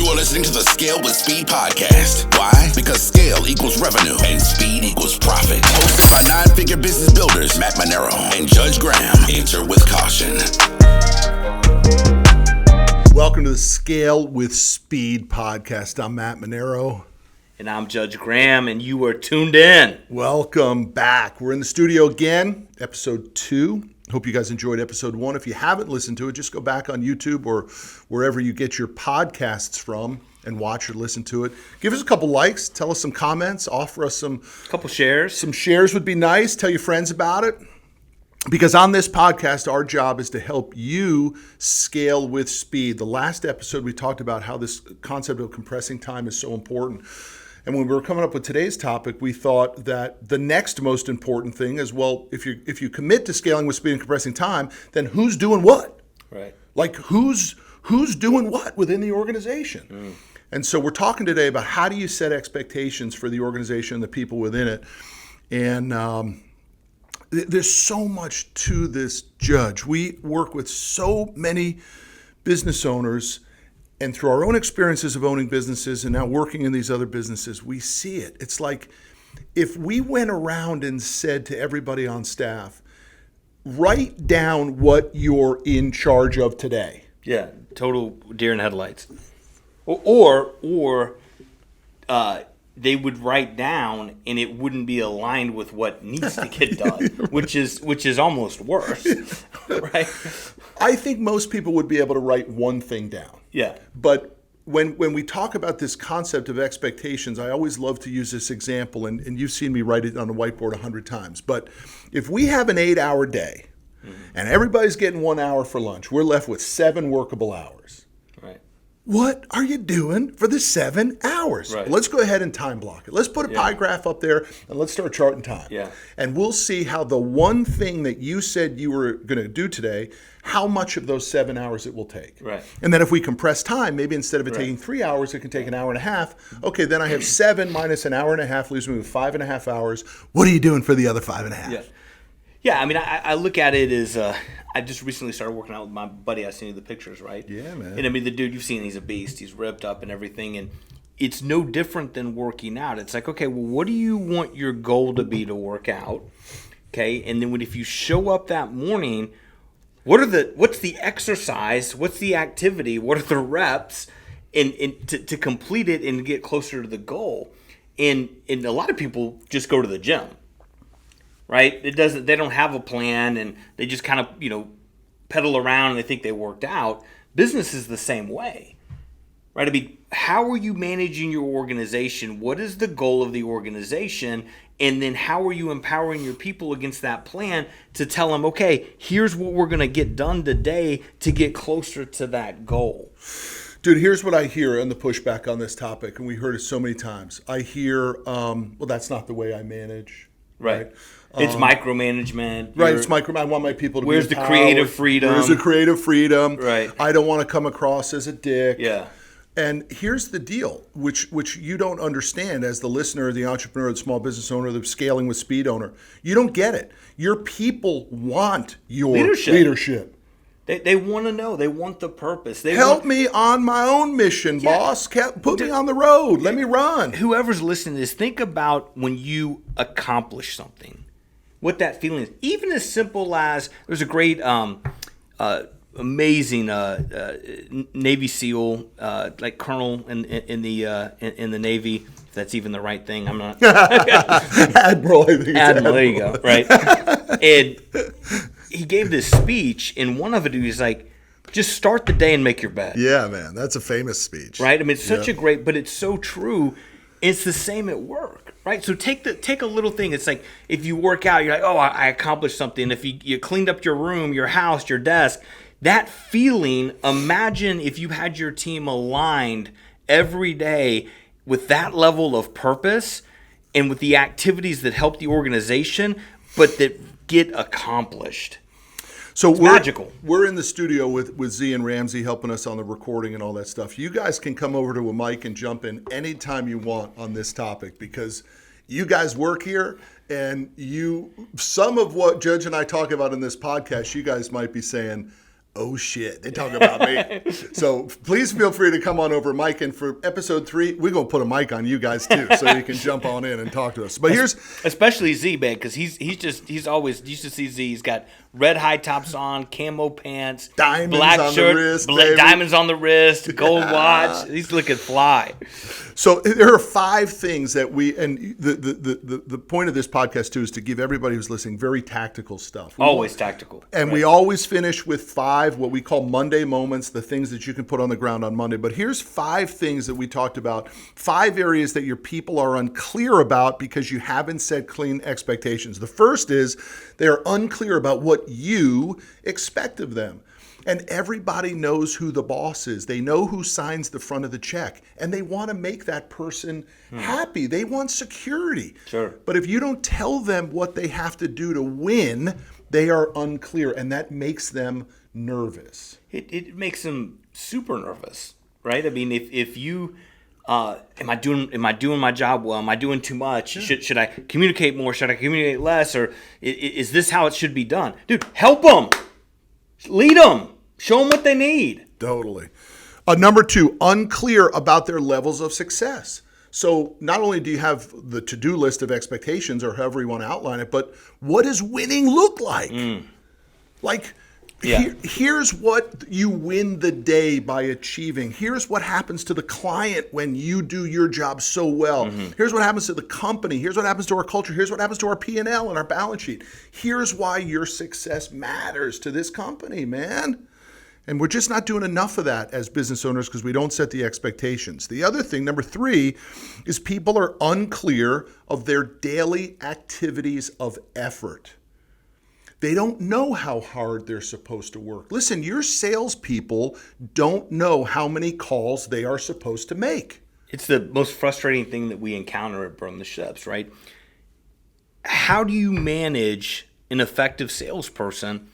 are listening to the Scale with Speed Podcast. Why? Because scale equals revenue and speed equals profit. Hosted by nine-figure business builders Matt Monero and Judge Graham. Enter with caution. Welcome to the Scale with Speed Podcast. I'm Matt Monero. And I'm Judge Graham, and you are tuned in. Welcome back. We're in the studio again, episode 2. Hope you guys enjoyed episode 1. If you haven't listened to it, just go back on YouTube or wherever you get your podcasts from and watch or listen to it. Give us a couple likes, tell us some comments, offer us some couple shares. Some shares would be nice. Tell your friends about it. Because on this podcast, our job is to help you scale with speed. The last episode, we talked about how this concept of compressing time is so important. And when we were coming up with today's topic, we thought that the next most important thing is, well, if you commit to scaling with speed and compressing time, then who's doing what? Right. Like who's doing what within the organization? And so we're talking today about how do you set expectations for the organization and the people within it. And there's so much to this, Judge. We work with so many business owners, and through our own experiences of owning businesses and now working in these other businesses, we see it. It's like if we went around and said to everybody on staff, write down what you're in charge of today. Yeah, total deer in headlights. Or they would write down and it wouldn't be aligned with what needs to get done, which is almost worse, right? I think most people would be able to write one thing down. Yeah. But when we talk about this concept of expectations, I always love to use this example, and you've seen me write it on a whiteboard 100 times. But if we have an 8-hour day and everybody's getting 1 hour for lunch, we're left with 7 workable hours. Right. What are you doing for the 7 hours? Right. Let's go ahead and time block it. Let's put a pie graph up there and let's start charting time. Yeah. And we'll see how the one thing that you said you were going to do today, how much of those 7 hours it will take. Right. And then if we compress time, maybe instead of it taking 3 hours, it can take an hour and a half. Okay, then I have 7 minus an hour and a half, leaves me with 5.5 hours. What are you doing for the other 5.5? Yeah. Yeah, I mean, I look at it as I just recently started working out with my buddy. I seen you the pictures, right? Yeah, man. And I mean, the dude you've seen, he's a beast. He's ripped up and everything, and it's no different than working out. It's like, okay, well, what do you want your goal to be to work out? Okay, and then if you show up that morning, what's the exercise? What's the activity? What are the reps? And to complete it and get closer to the goal. And a lot of people just go to the gym. Right? They don't have a plan and they just kind of, pedal around and they think they worked out. Business is the same way. Right? I mean, how are you managing your organization? What is the goal of the organization? And then how are you empowering your people against that plan to tell them, okay, here's what we're going to get done today to get closer to that goal? Dude, here's what I hear on the pushback on this topic, and we heard it so many times. I hear, well, that's not the way I manage. Right. It's micromanagement. Right. It's I want my people to where's be the creative freedom? Where's the creative freedom? Right. I don't want to come across as a dick. Yeah. And here's the deal, which you don't understand as the listener, the entrepreneur, the small business owner, the scaling with speed owner. You don't get it. Your people want your leadership. They want to know. They want the purpose. Help me on my own mission, boss. Put me on the road. Let me run. Whoever's listening to this, think about when you accomplish something. What that feeling is. Even as simple as, there's a great, amazing Navy SEAL, like Colonel in the Navy. If that's even the right thing, I'm not. Admiral, I think. Admiral, there you go. Right. And he gave this speech, and one of it, he was like, just start the day and make your bed. Yeah, man. That's a famous speech. Right? I mean, it's such a great, but it's so true. It's the same at work, right? So take a little thing. It's like if you work out, you're like, oh, I accomplished something. If you cleaned up your room, your house, your desk, that feeling, imagine if you had your team aligned every day with that level of purpose and with the activities that help the organization, but that get accomplished. So it's magical. We're in the studio with Z and Ramsey helping us on the recording and all that stuff. You guys can come over to a mic and jump in anytime you want on this topic because you guys work here and some of what Judge and I talk about in this podcast, you guys might be saying, oh shit, they talk about me. So please feel free to come on over, Mike. And for episode 3, we're going to put a mic on you guys too, so you can jump on in and talk to us. But here's especially Z, man, because he's always used to see Z. He's got red high tops on, camo pants, diamonds black on shirt, the wrist, diamonds on the wrist, gold watch. He's looking fly. So there are 5 things that the point of this podcast too is to give everybody who's listening very tactical stuff. Always tactical. And we always finish with 5, what we call Monday moments, the things that you can put on the ground on Monday. But here's 5 things that we talked about, 5 areas that your people are unclear about because you haven't set clean expectations. The first is they're unclear about what you expect of them. And everybody knows who the boss is. They know who signs the front of the check. And they want to make that person happy. They want security. Sure. But if you don't tell them what they have to do to win, they are unclear. And that makes them nervous. It makes them super nervous, right? I mean, if you am I doing my job well? Am I doing too much? Yeah. Should I communicate more? Should I communicate less? Or is this how it should be done? Dude, help them. Lead them. Show them what they need. Totally. Number 2, unclear about their levels of success. So not only do you have the to-do list of expectations or however you want to outline it, but what does winning look like? Here's what you win the day by achieving. Here's what happens to the client when you do your job so well. Here's what happens to the company. Here's what happens to our culture. Here's what happens to our P&L and our balance sheet. Here's why your success matters to this company, man. And we're just not doing enough of that as business owners because we don't set the expectations. The other thing, number 3, is people are unclear of their daily activities of effort. They don't know how hard they're supposed to work. Listen, your salespeople don't know how many calls they are supposed to make. It's the most frustrating thing that we encounter at Burn the Ships, right? How do you manage an effective salesperson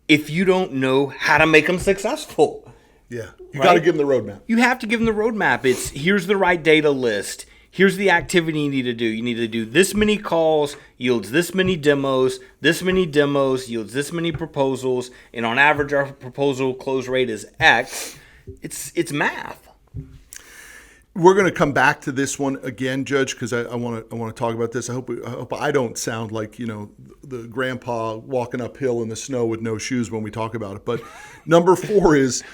if you don't know how to make them successful? Yeah, you got to give them the roadmap. You have to give them the roadmap. It's here's the right data list. Here's the activity you need to do. You need to do this many calls, yields this many demos yields this many proposals, and on average our proposal close rate is X. It's math. We're going to come back to this one again, Judge, because I want to talk about this. I hope I don't sound like the grandpa walking uphill in the snow with no shoes when we talk about it. But number 4 is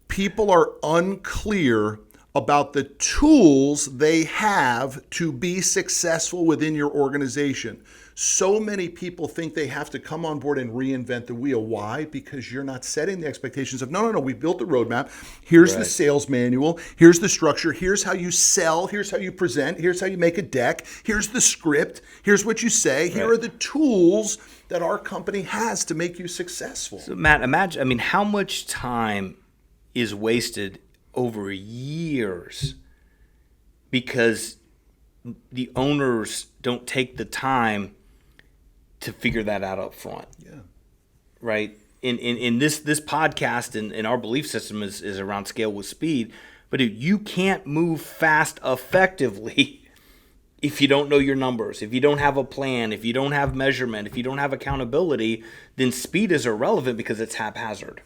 people are unclear about the tools they have to be successful within your organization. So many people think they have to come on board and reinvent the wheel. Why? Because you're not setting the expectations of, no, we built the roadmap. Here's the sales manual. Here's the structure. Here's how you sell. Here's how you present. Here's how you make a deck. Here's the script. Here's what you say. Here are the tools that our company has to make you successful. So Matt, imagine, how much time is wasted over years because the owners don't take the time to figure that out up front. Yeah. Right? In this podcast and our belief system is around scale with speed. But dude, you can't move fast effectively if you don't know your numbers, if you don't have a plan, if you don't have measurement, if you don't have accountability, then speed is irrelevant because it's haphazard.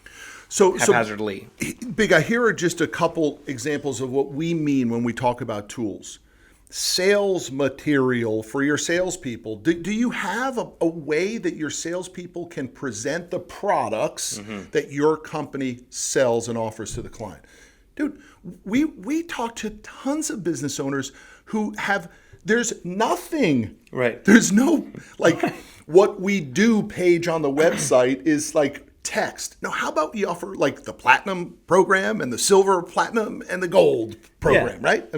Haphazardly. Big Guy, here are just a couple examples of what we mean when we talk about tools. Sales material for your salespeople. Do you have a way that your salespeople can present the products that your company sells and offers to the client? Dude, we talk to tons of business owners who have, there's nothing. Right. There's no, what we do page on the website is text. Now, how about we offer the platinum program and the silver platinum and the gold program, right?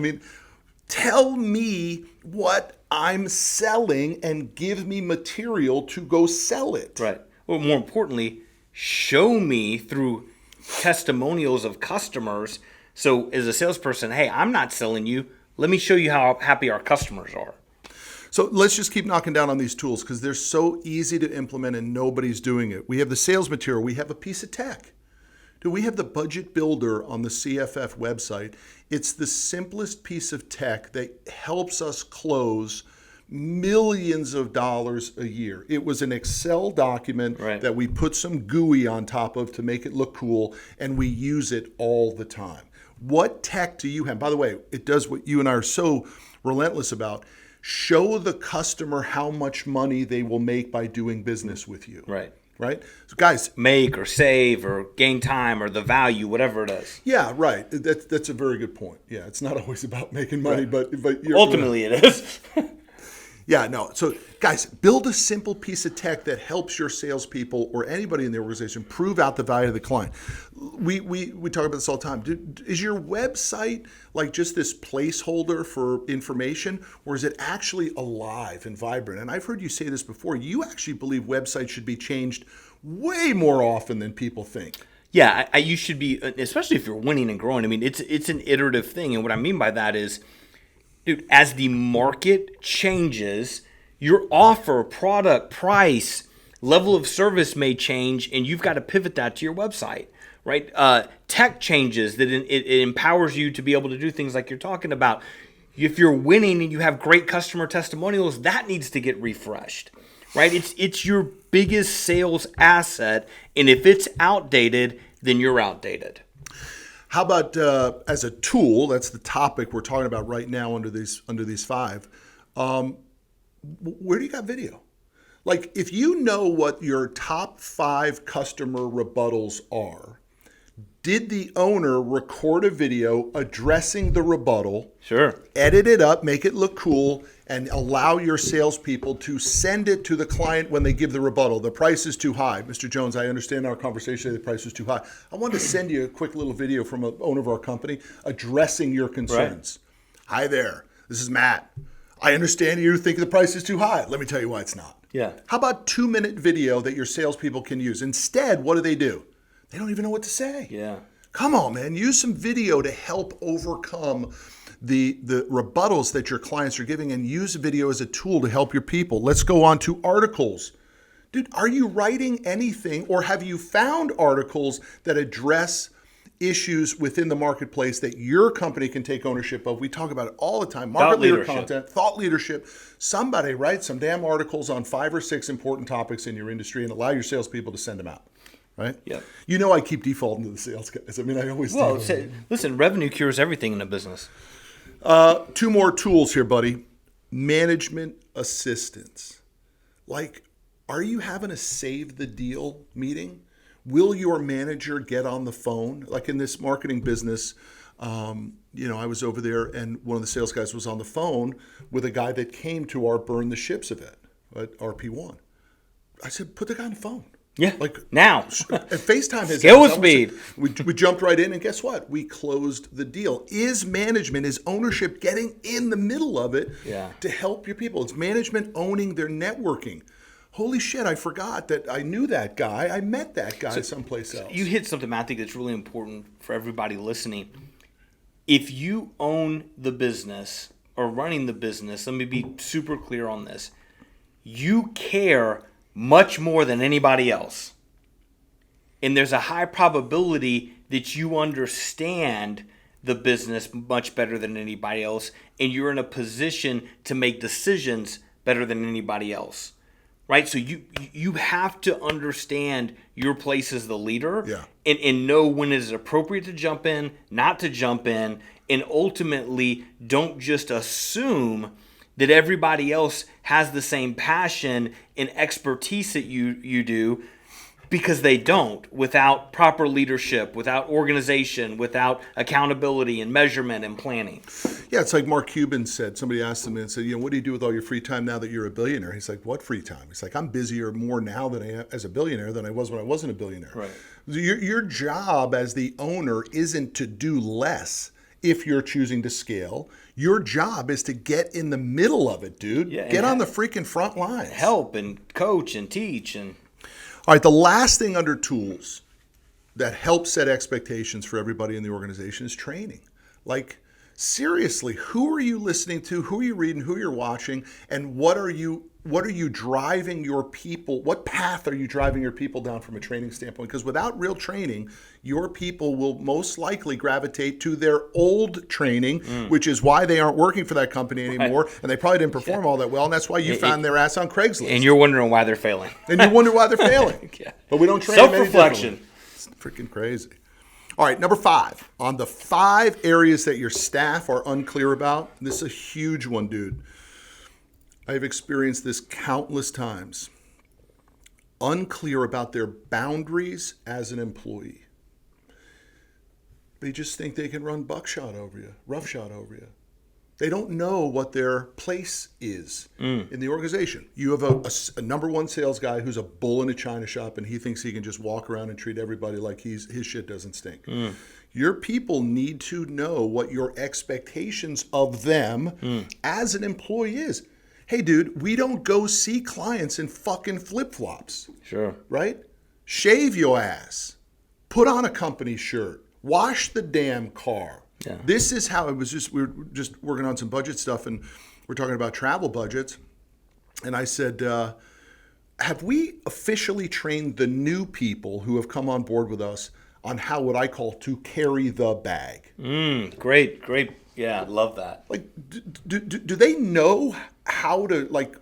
Tell me what I'm selling and give me material to go sell it. Right. Well, more importantly, show me through testimonials of customers. So as a salesperson, hey, I'm not selling you. Let me show you how happy our customers are. So let's just keep knocking down on these tools because they're so easy to implement and nobody's doing it. We have the sales material. We have a piece of tech. Do we have the budget builder on the CFF website? It's the simplest piece of tech that helps us close millions of dollars a year. It was an Excel document Right. that we put some GUI on top of to make it look cool, and we use it all the time. What tech do you have? By the way, it does what you and I are so relentless about. Show the customer how much money they will make by doing business with you. Right. Right? So guys, Make or save or gain time or the value, whatever it is. yeah, right. That's a very good point. Yeah, it's not always about making money, Right. but you're, Ultimately, it is. yeah, no. So, guys, build a simple piece of tech that helps your salespeople or anybody in the organization prove out the value of the client. We talk about this all the time. Is your website like just this placeholder for information, or is it actually alive and vibrant? And I've heard you say this before. You actually believe websites should be changed way more often than people think. Yeah, you should be, especially if you're winning and growing. I mean, it's an iterative thing, and what I mean by that is, dude, as the market changes, your offer, product, price, level of service may change, and you've got to pivot that to your website, right? Tech changes that it empowers you to be able to do things like you're talking about. If you're winning and you have great customer testimonials, that needs to get refreshed, right? It's your biggest sales asset, and if it's outdated, then you're outdated. How about as a tool? That's the topic we're talking about right now under these five. Where do you got video? Like, if you know what your top 5 customer rebuttals are, did the owner record a video addressing the rebuttal? Sure. Edit it up, make it look cool, and allow your salespeople to send it to the client when they give the rebuttal. The price is too high. Mr. Jones, I understand our conversation, the price is too high. I wanted to send you a quick little video from an owner of our company addressing your concerns. Right. Hi there, this is Matt. I understand you think the price is too high. Let me tell you why it's not. Yeah. How about 2-minute video that your salespeople can use? Instead, what do? They don't even know what to say. Yeah. Come on, man. Use some video to help overcome the rebuttals that your clients are giving, and use video as a tool to help your people. Let's go on to articles. Dude, are you writing anything, or have you found articles that address issues within the marketplace that your company can take ownership of? We talk about it all the time. Market leader content, thought leadership. Somebody write some damn articles on 5 or 6 important topics in your industry and allow your salespeople to send them out. Right? Yeah. You know I keep defaulting to the sales guys. I mean, I always do. Well, listen, revenue cures everything in a business. 2 more tools here, buddy. Management assistance. Like, are you having a save the deal meeting? Will your manager get on the phone? Like in this marketing business, I was over there and one of the sales guys was on the phone with a guy that came to our Burn the Ships event at RP1. I said, put the guy on the phone. Yeah, like now. And FaceTime his Skill with speed. We jumped right in, and guess what? We closed the deal. Is management, is ownership getting in the middle of it to help your people? It's management owning their networking. Holy shit, I forgot that I knew that guy. I met that guy someplace else. You hit something, Matt, I think that's really important for everybody listening. If you own the business or running the business, let me be super clear on this. You care much more than anybody else. And there's a high probability that you understand the business much better than anybody else, and you're in a position to make decisions better than anybody else. Right? So you have to understand your place as the leader and know when it is appropriate to jump in, not to jump in, and ultimately don't just assume that everybody else has the same passion and expertise that you do, because they don't, without proper leadership, without organization, without accountability and measurement and planning. Yeah, it's like Mark Cuban said. Somebody asked him and said, what do you do with all your free time now that you're a billionaire? He's like, what free time? He's like, I'm busier more now than I am as a billionaire than I was when I wasn't a billionaire. Right. Your job as the owner isn't to do less if you're choosing to scale. Your job is to get in the middle of it, dude. Yeah, get on the freaking front lines. Help and coach and teach. And all right, the last thing under tools that helps set expectations for everybody in the organization is training. Like, seriously, who are you listening to? Who are you reading? Who you're watching? And what are you are you driving your people? What path are you driving your people down from a training standpoint? Because without real training, your people will most likely gravitate to their old training, which is why they aren't working for that company anymore, Right. and they probably didn't perform all that well, and that's why you found their ass on Craigslist. And you're wondering why they're failing. And you wonder why they're failing. Yeah. But we don't train them any Self-reflection. differently. It's freaking crazy. All right, number 5. On the 5 areas that your staff are unclear about, this is a huge one, dude. I've experienced this countless times. Unclear about their boundaries as an employee. They just think they can run buckshot over you, roughshot over you. They don't know what their place is in the organization. You have a number one sales guy who's a bull in a china shop, and he thinks he can just walk around and treat everybody like his shit doesn't stink. Your people need to know what your expectations of them as an employee is. Hey, dude, we don't go see clients in fucking flip-flops. Sure. Right? Shave your ass. Put on a company shirt. Wash the damn car. Yeah. This is how it was. We were just working on some budget stuff, and we're talking about travel budgets. And I said, have we officially trained the new people who have come on board with us on how what I call to carry the bag? Great. Yeah, love that. Like, do they know how to, like,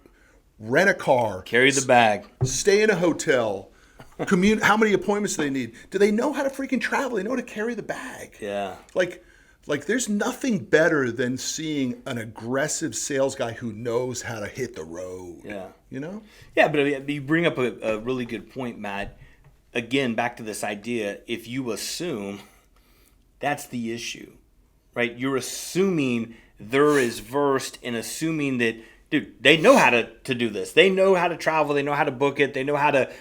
rent a car? Carry the bag. Stay in a hotel. How many appointments do they need? Do they know how to freaking travel? They know how to carry the bag. Yeah. Like there's nothing better than seeing an aggressive sales guy who knows how to hit the road. Yeah. You know? Yeah, but you bring up a really good point, Matt. Again, back to this idea, if you assume, that's the issue, right? You're assuming they're as versed in assuming that, dude, they know how to do this. They know how to travel. They know how to book it. They know how to,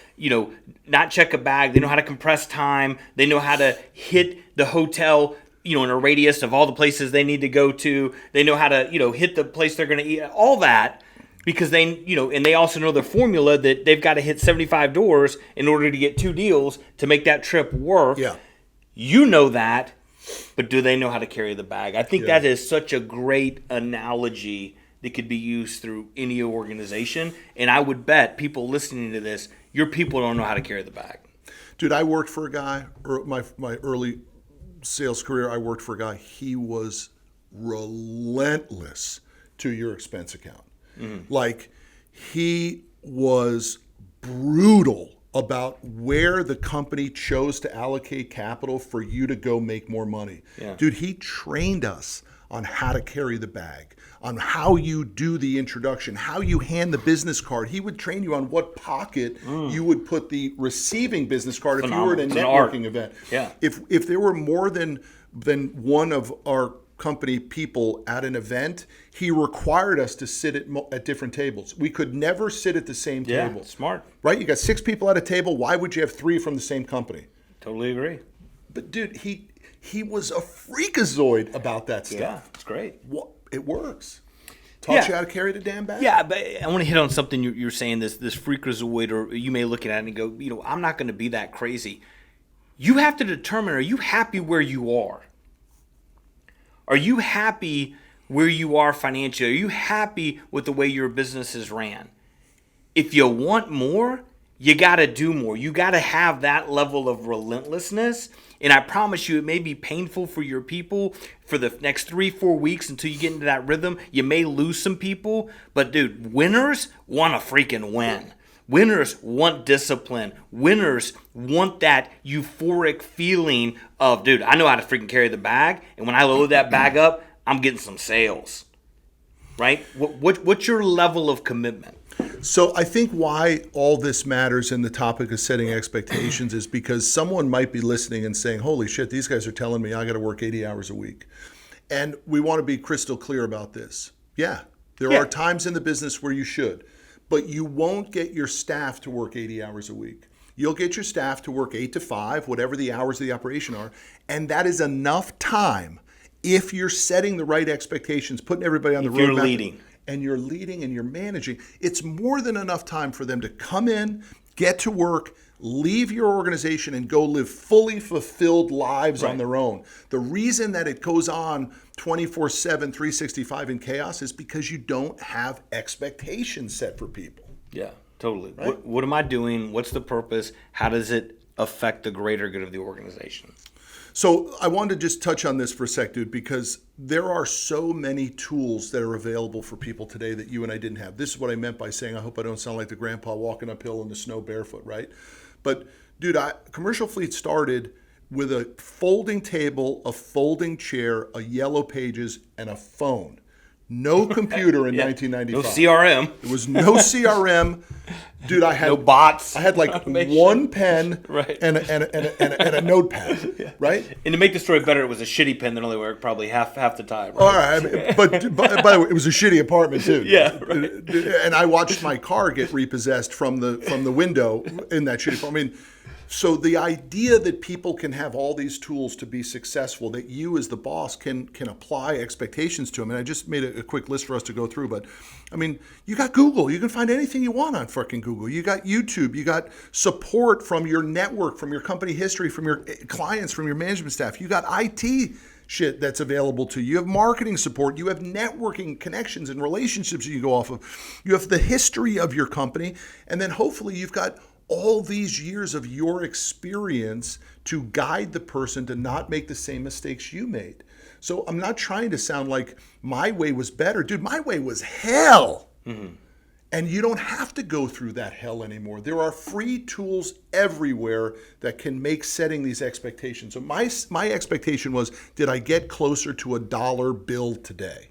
not check a bag. They know how to compress time. They know how to hit the hotel, in a radius of all the places they need to go to. They know how to, hit the place they're going to eat. All that because they, and they also know the formula that they've got to hit 75 doors in order to get 2 deals to make that trip work. Yeah. You know that, but do they know how to carry the bag? I think that is such a great analogy that could be used through any organization. And I would bet people listening to this, your people don't know how to carry the bag. Dude, I worked for a guy, my early sales career, I worked for a guy. He was relentless to your expense account. Like, he was brutal about where the company chose to allocate capital for you to go make more money. Yeah. Dude, he trained us on how to carry the bag, on how you do the introduction, how you hand the business card. He would train you on what pocket you would put the receiving business card if you were at a networking event. Yeah. If there were more than one of our company people at an event, he required us to sit at different tables. We could never sit at the same table. Yeah, smart. Right? You got 6 people at a table. Why would you have 3 from the same company? Totally agree. But dude, he was a freakazoid about that stuff. Yeah, it's great. It works. Taught you how to carry the damn bag. Yeah, but I want to hit on something you're saying, this freakazoid, or you may look at it and go, I'm not going to be that crazy. You have to determine, are you happy where you are? Are you happy where you are financially? Are you happy with the way your business is ran? If you want more, you got to do more. You got to have that level of relentlessness. And I promise you, it may be painful for your people for the next 3-4 weeks until you get into that rhythm. You may lose some people, but dude, winners want to freaking win. Winners want discipline. Winners want that euphoric feeling of, dude, I know how to freaking carry the bag, and when I load that bag up, I'm getting some sales. Right? What's your level of commitment? So I think why all this matters in the topic of setting expectations is because someone might be listening and saying, holy shit, these guys are telling me I got to work 80 hours a week. And we want to be crystal clear about this. Yeah, there are times in the business where you should, but you won't get your staff to work 80 hours a week. You'll get your staff to work 8 to 5, whatever the hours of the operation are, and that is enough time if you're setting the right expectations, putting everybody on the roadmap. You're leading. And you're leading and you're managing. It's more than enough time for them to come in, get to work, leave your organization and go live fully fulfilled lives on Right. their own. The reason that it goes on 24/7, 365 in chaos is because you don't have expectations set for people. Yeah, totally. Right. What am I doing? What's the purpose? How does it affect the greater good of the organization? So I wanted to just touch on this for a sec, dude, because there are so many tools that are available for people today that you and I didn't have. This is what I meant by saying, I hope I don't sound like the grandpa walking uphill in the snow barefoot, right? But dude, Commercial Fleet started with a folding table, a folding chair, a yellow pages, and a phone. No computer in 1995. No CRM. There was no CRM. Dude, I had No bots. I had like Automation. one pen Right. and a notepad, right? And to make the story better, it was a shitty pen that only worked probably half the time. Right? All right, I mean, but by the way, it was a shitty apartment too. Yeah, right. And I watched my car get repossessed from the window in that shitty apartment. I mean, so the idea that people can have all these tools to be successful, that you as the boss can apply expectations to them. And I just made a quick list for us to go through, but I mean, you got Google. You can find anything you want on fucking Google. You got YouTube. You got support from your network, from your company history, from your clients, from your management staff. You got IT shit that's available to you. You have marketing support. You have networking connections and relationships that you go off of. You have the history of your company. And then hopefully you've got all these years of your experience to guide the person to not make the same mistakes you made. So I'm not trying to sound like my way was better. Dude, my way was hell. Mm-hmm. And you don't have to go through that hell anymore. There are free tools everywhere that can make setting these expectations. So my expectation was, did I get closer to a dollar bill today?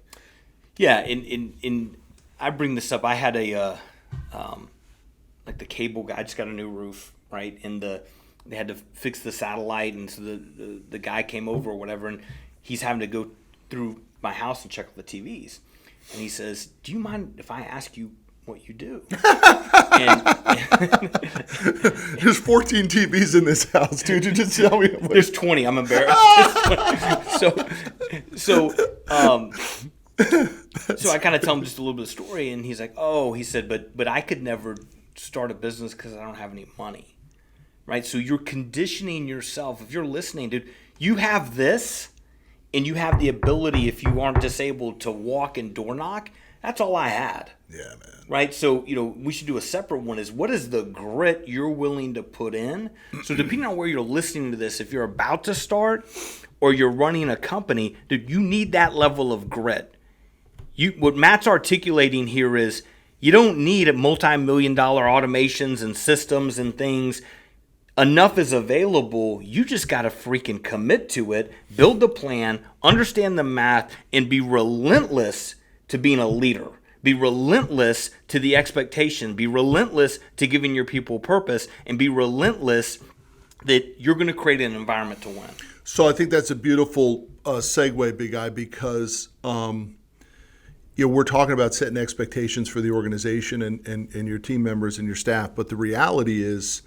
Yeah, in I bring this up. I had a like the cable guy. I just got a new roof, right? And they had to fix the satellite, and so the guy came over or whatever, and he's having to go through my house and check the TVs. And he says, "Do you mind if I ask you what you do?" There's 14 TVs in this house, dude. You just tell me. There's 20. I'm embarrassed. So I kind of tell him just a little bit of the story, and he's like, "Oh," he said, "but I could never start a business because I don't have any money." Right? So you're conditioning yourself. If you're listening, dude, you have this, and you have the ability, if you aren't disabled, to walk and door knock. That's all I had. Yeah, man. Right? So, we should do a separate one is what is the grit you're willing to put in? So depending on where you're listening to this, if you're about to start or you're running a company, dude, you need that level of grit. What Matt's articulating here is you don't need a multi-million-dollar automations and systems and things. Enough is available. You just got to freaking commit to it, build the plan, understand the math, and be relentless to being a leader. Be relentless to the expectation. Be relentless to giving your people purpose, and be relentless that you're going to create an environment to win. So I think that's a beautiful segue, Big Guy, because we're talking about setting expectations for the organization and your team members and your staff. But the reality is,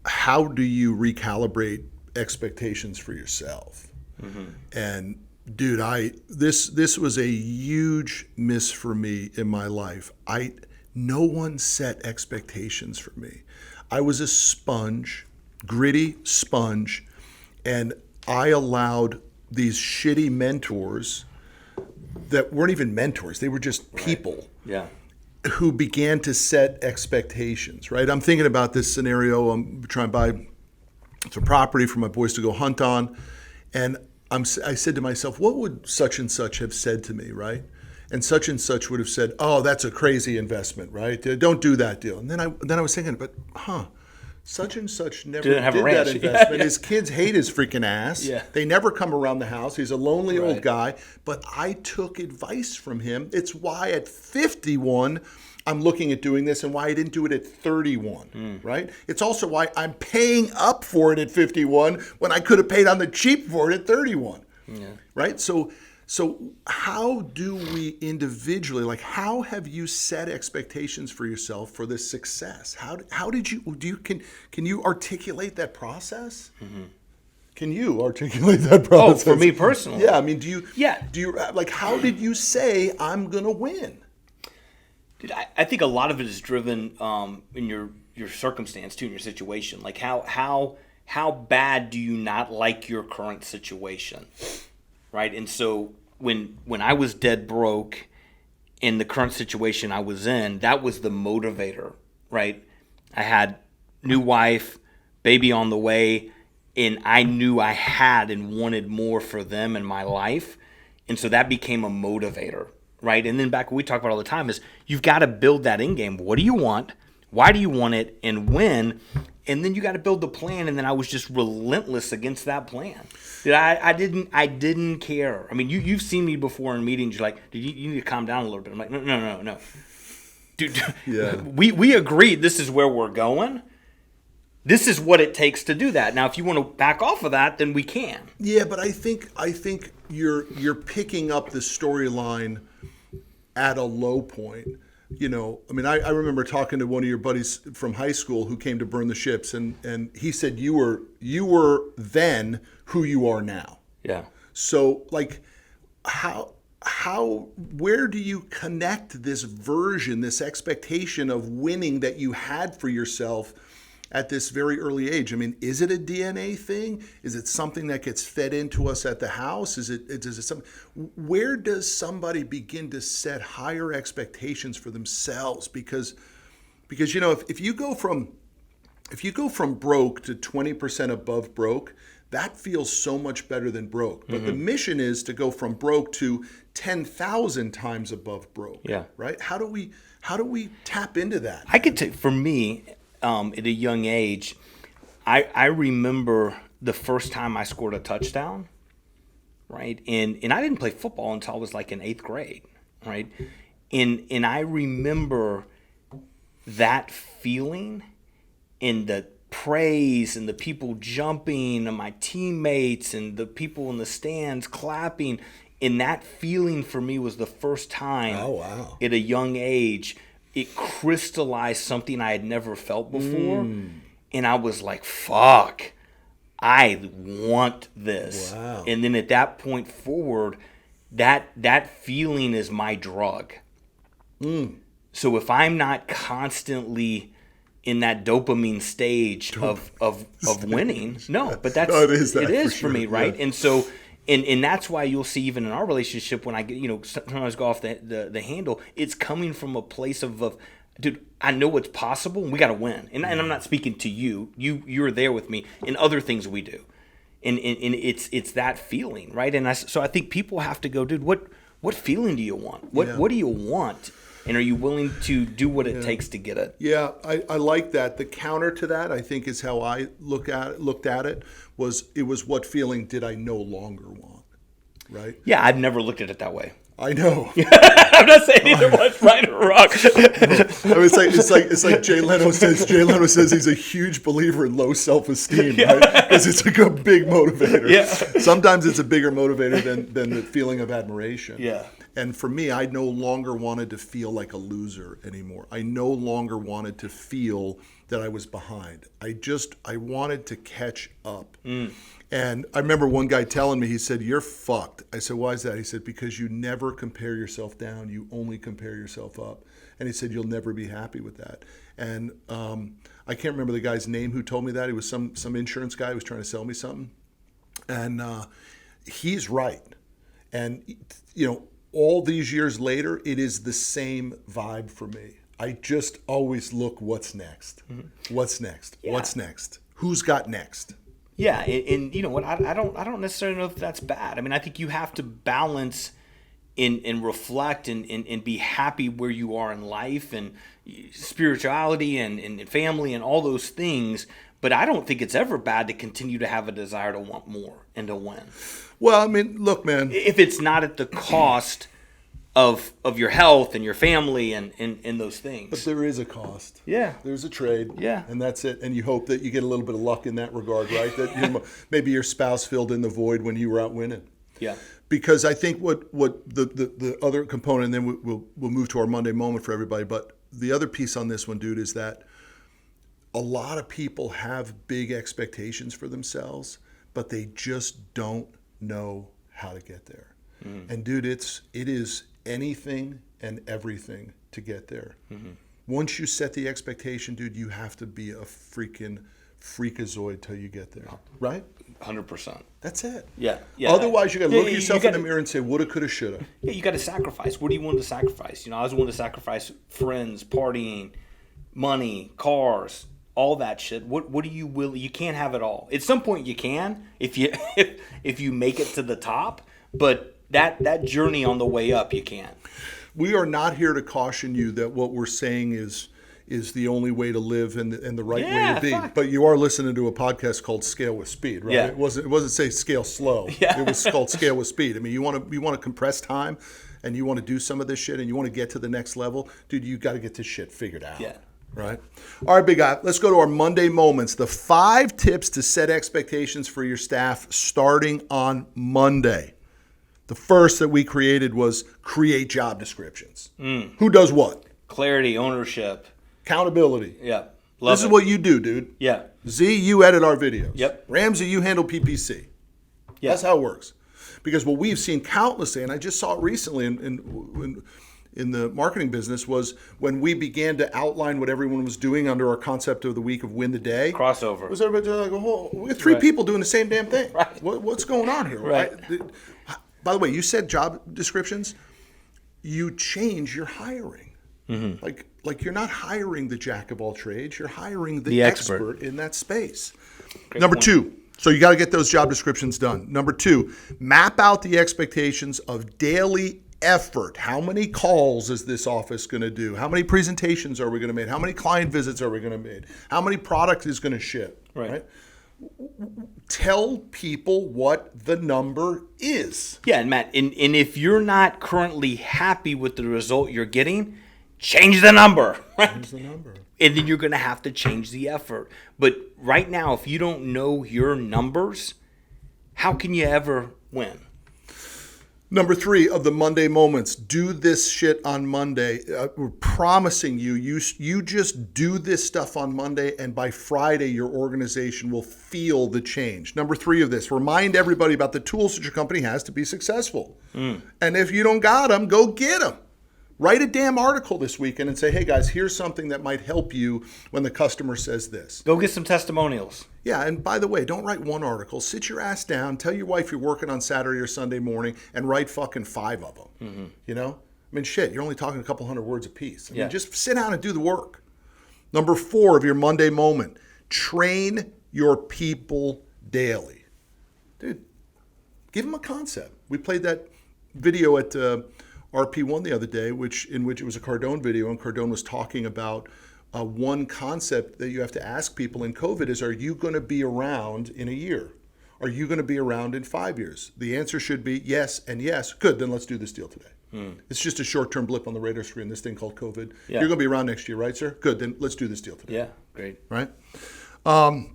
how do you recalibrate expectations for yourself? Mm-hmm. And dude, this was a huge miss for me in my life. No one set expectations for me. I was a sponge, gritty sponge, and I allowed these shitty mentors that weren't even mentors. They were just people. Right. Yeah. Who began to set expectations, right? I'm thinking about this scenario. I'm trying to buy some property for my boys to go hunt on. And I said to myself, what would such and such have said to me, right? And such would have said, oh, that's a crazy investment, right? Don't do that deal. And then I was thinking, but such and such never did that investment. Yeah. His kids hate his freaking ass. Yeah. They never come around the house. He's a lonely old guy. But I took advice from him. It's why at 51, I'm looking at doing this, and why I didn't do it at 31, right? It's also why I'm paying up for it at 51 when I could have paid on the cheap for it at 31, right? So how do we individually, how have you set expectations for yourself for this success? How did you, can you articulate that process? Mm-hmm. Can you articulate that process? Oh, for me personally? Yeah, I mean, do you how did you say I'm going to win? Dude, I think a lot of it is driven in your circumstance too, and your situation. Like how bad do you not like your current situation, right? And so when I was dead broke in the current situation I was in, that was the motivator, right? I had new wife, baby on the way, and I knew I had and wanted more for them in my life. And so that became a motivator, right? And then back what we talk about all the time is you've got to build that end game. What do you want? Why do you want it? And when? And then you got to build the plan. And then I was just relentless against that plan. I didn't care. I mean, you've seen me before in meetings. You're like, you need to calm down a little bit. I'm like, no. Dude, Yeah. we agreed this is where we're going. This is what it takes to do that. Now, if you want to back off of that, then we can. Yeah, but I think you're picking up the storyline at a low point. You know, I mean, I remember talking to one of your buddies from high school who came to burn the ships, and he said you were then who you are now. Yeah. So, like, where do you connect this version, this expectation of winning that you had for yourself at this very early age? I mean, is it a DNA thing? Is it something that gets fed into us at the house? Is it something? Where does somebody begin to set higher expectations for themselves? Because you know, if you go from broke to 20% above broke, that feels so much better than broke. But the mission is to go from broke to 10,000 times above broke. Yeah. Right? How do we tap into that? I could take, for me, at a young age, I remember the first time I scored a touchdown, right? And I didn't play football until I was like in 8th grade, right? And I remember that feeling and the praise and the people jumping and my teammates and the people in the stands clapping. And that feeling for me was the first time at a young age it crystallized something I had never felt before. And I was like, fuck, I want this. Wow. And then at that point forward, that feeling is my drug. So if I'm not constantly in that dopamine stage of winning, no, but that's it is for me, right? Yeah. And so and that's why you'll see even in our relationship when I get, you know, sometimes go off the handle, it's coming from a place of dude, I know what's possible and we got to win. And I'm not speaking to you. You're there with me in other things we do. And it's that feeling, right? And so I think people have to go, dude, what feeling do you want? What do you want? And are you willing to do what it takes to get it? Yeah, I like that. The counter to that, I think, is how I looked at it. It was what feeling did I no longer want, right? Yeah, I've never looked at it that way. I know. I'm not saying either one's right or wrong. I mean, it's like Jay Leno says. Jay Leno says he's a huge believer in low self-esteem, right? Because it's like a big motivator. Yeah. Sometimes it's a bigger motivator than the feeling of admiration. Yeah. And for me, I no longer wanted to feel like a loser anymore. I no longer wanted to feel that I was behind. I wanted to catch up. And I remember one guy telling me, he said, "You're fucked." I said, "Why is that?" He said, "Because you never compare yourself down. You only compare yourself up." And he said, "You'll never be happy with that." And I can't remember the guy's name who told me that. He was some insurance guy who was trying to sell me something. And he's right. And, you know, all these years later, it is the same vibe for me. I just always look, what's next? What's next? Yeah. What's next? Who's got next? Yeah, and you know what? I don't necessarily know if that's bad. I mean, I think you have to balance and reflect and be happy where you are in life and spirituality and family and all those things. But I don't think it's ever bad to continue to have a desire to want more and to win. Well, I mean, look, man. If it's not at the cost of your health and your family and those things. But there is a cost. Yeah. There's a trade. Yeah. And that's it. And you hope that you get a little bit of luck in that regard, right? That maybe your spouse filled in the void when you were out winning. Yeah. Because I think what the other component, and then we'll move to our Monday moment for everybody, but the other piece on this one, dude, is that a lot of people have big expectations for themselves, but they just don't know how to get there. And dude, it is anything and everything to get there. Once you set the expectation, dude, you have to be a freaking freakazoid till you get there, right? 100%. That's it. Yeah. Otherwise, you got to look yourself in the mirror and say, woulda, coulda, shoulda. Yeah, you got to sacrifice. What do you want to sacrifice? I was willing to sacrifice friends, partying, money, cars, all that shit. What do you will? You can't have it all. At some point, you can if you if you make it to the top. But that journey on the way up, you can't. We are not here to caution you that what we're saying is the only way to live and the right way to be. Fuck. But you are listening to a podcast called Scale with Speed, right? Yeah. It wasn't say scale slow. Yeah. It was called Scale with Speed. I mean, you want to compress time, and you want to do some of this shit, and you want to get to the next level, dude. You got to get this shit figured out. Yeah. Right. All right, big guy. Let's go to our Monday moments. The 5 tips to set expectations for your staff starting on Monday. The first that we created was create job descriptions. Who does what? Clarity, ownership. Accountability. Yeah. This is what you do, dude. Yeah. Z, you edit our videos. Yep. Ramsey, you handle PPC. Yeah. That's how it works. Because what we've seen countlessly, and I just saw it recently in the marketing business, was when we began to outline what everyone was doing under our concept of the week of win the day. Crossover. Was everybody like, oh, we have 3 people doing the same damn thing. Right. What's going on here? Right. By the way, you said job descriptions. You change your hiring. Mm-hmm. Like you're not hiring the jack of all trades. You're hiring the expert in that space. Great Number point. 2. So you got to get those job descriptions done. Number 2, map out the expectations of daily effort. How many calls is this office going to do? How many presentations are we going to make? How many client visits are we going to make? How many product is going to ship? Right? Tell people what the number is. Yeah, and Matt, and if you're not currently happy with the result you're getting, change the number. Right? Change the number. And then you're going to have to change the effort. But right now, if you don't know your numbers, how can you ever win? Number 3 of the Monday moments, do this shit on Monday. We're promising you just do this stuff on Monday, and by Friday, your organization will feel the change. Number 3 of this, remind everybody about the tools that your company has to be successful. And if you don't got them, go get them. Write a damn article this weekend and say, hey guys, here's something that might help you when the customer says this. Go get some testimonials. Yeah, and by the way, don't write one article. Sit your ass down, tell your wife you're working on Saturday or Sunday morning, and write fucking 5 of them. Mm-hmm. You know? I mean, shit, you're only talking a couple hundred words a piece. I mean, just sit down and do the work. Number 4 of your Monday moment, train your people daily. Dude, give them a concept. We played that video at RP1 the other day, in which it was a Cardone video, and Cardone was talking about one concept that you have to ask people in COVID is, are you going to be around in a year? Are you going to be around in 5 years? The answer should be yes and yes. Good, then let's do this deal today. It's just a short-term blip on the radar screen, this thing called COVID. Yeah. You're going to be around next year, right, sir? Good, then let's do this deal today. Yeah, great. Right? The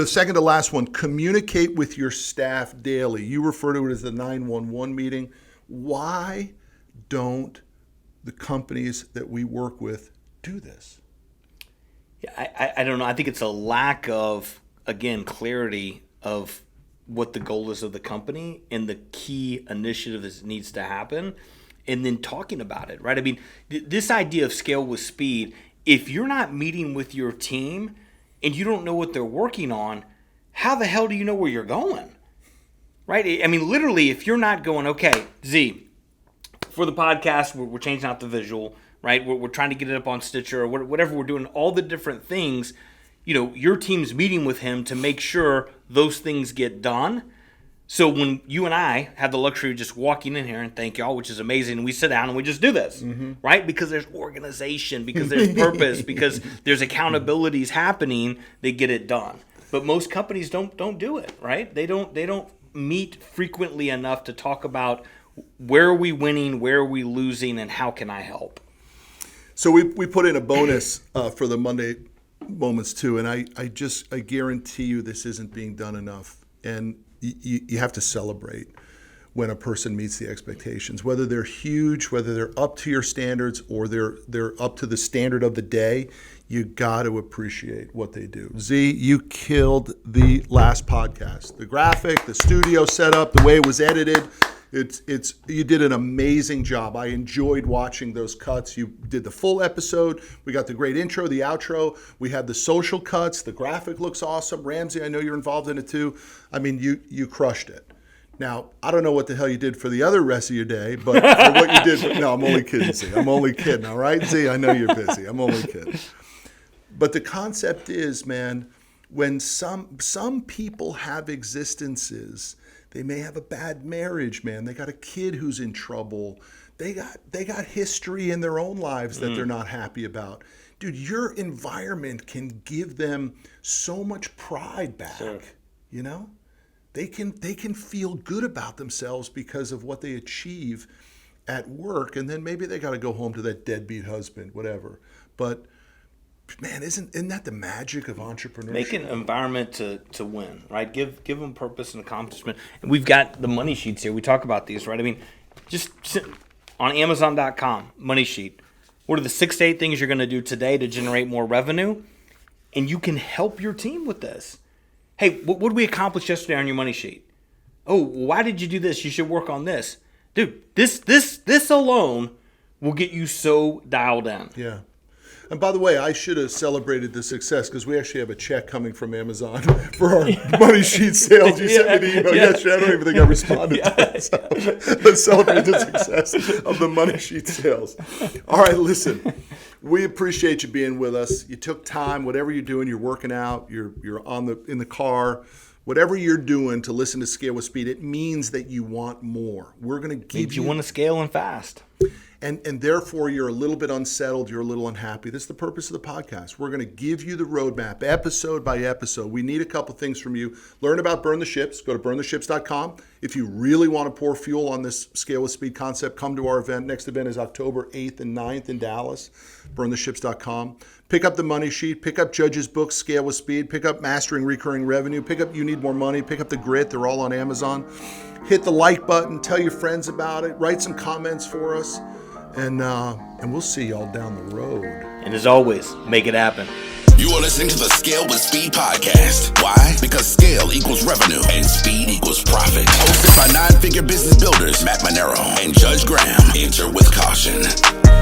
second to last one, communicate with your staff daily. You refer to it as the 911 meeting. Why don't the companies that we work with do this? Yeah, I don't know. I think it's a lack of, again, clarity of what the goal is of the company and the key initiative that needs to happen, and then talking about it, right? I mean, this idea of scale with speed, if you're not meeting with your team and you don't know what they're working on, how the hell do you know where you're going? Right? I mean, literally, if you're not going, okay, Z, for the podcast, we're changing out the visual, right? We're trying to get it up on Stitcher or whatever we're doing, all the different things, your team's meeting with him to make sure those things get done. So when you and I have the luxury of just walking in here and thank y'all, which is amazing, and we sit down and we just do this, right? Because there's organization, because there's purpose, because there's accountabilities happening, they get it done. But most companies don't do it, right? They don't meet frequently enough to talk about where are we winning, where are we losing, and how can I help? So we put in a bonus for the Monday moments too, and I guarantee you this isn't being done enough. And you have to celebrate when a person meets the expectations, whether they're huge, whether they're up to your standards, or they're up to the standard of the day. You got to appreciate what they do. Z, you killed the last podcast. The graphic, the studio setup, the way it was edited. It's you did an amazing job. I enjoyed watching those cuts. You did the full episode. We got the great intro, the outro. We had the social cuts. The graphic looks awesome. Ramsey, I know you're involved in it too. I mean, you crushed it. Now, I don't know what the hell you did for the other rest of your day, but for what you did, no, I'm only kidding, Z. I'm only kidding, all right? Z, I know you're busy. I'm only kidding. But the concept is, man, when some people have existences, they may have a bad marriage, man. They got a kid who's in trouble. They got history in their own lives that they're not happy about. Dude, your environment can give them so much pride back, Sure. you know? They can feel good about themselves because of what they achieve at work, and then maybe they got to go home to that deadbeat husband, whatever. But man, isn't that the magic of entrepreneurship? Make an environment to win, right? Give them purpose and accomplishment. And we've got the money sheets here. We talk about these, right? I mean, just sit on Amazon.com, money sheet. What are the 6 to 8 things you're going to do today to generate more revenue? And you can help your team with this. Hey, what did we accomplish yesterday on your money sheet? Oh, why did you do this? You should work on this. Dude, this alone will get you so dialed in. Yeah. And by the way, I should have celebrated the success because we actually have a check coming from Amazon for our money sheet sales. You sent me the email yesterday. I don't even think I responded to it. So let's celebrate the success of the money sheet sales. All right, listen. We appreciate you being with us. You took time, whatever you're doing, you're working out, you're in the car, whatever you're doing to listen to Scale with Speed, it means that you want more. We're going to give you want to scale and fast. And therefore, you're a little bit unsettled, you're a little unhappy. This is the purpose of the podcast. We're going to give you the roadmap, episode by episode. We need a couple things from you. Learn about Burn the Ships. Go to burntheships.com. If you really want to pour fuel on this Scale with Speed concept, come to our event. Next event is October 8th and 9th in Dallas, burntheships.com. Pick up the money sheet. Pick up Judge's book, Scale with Speed. Pick up Mastering Recurring Revenue. Pick up You Need More Money. Pick up The Grit. They're all on Amazon. Hit the like button. Tell your friends about it. Write some comments for us. And we'll see y'all down the road. And as always, make it happen. You are listening to the Scale with Speed podcast. Why? Because scale equals revenue and speed equals profit. Hosted by 9-figure business builders Matt Monero and Judge Graham. Enter with caution.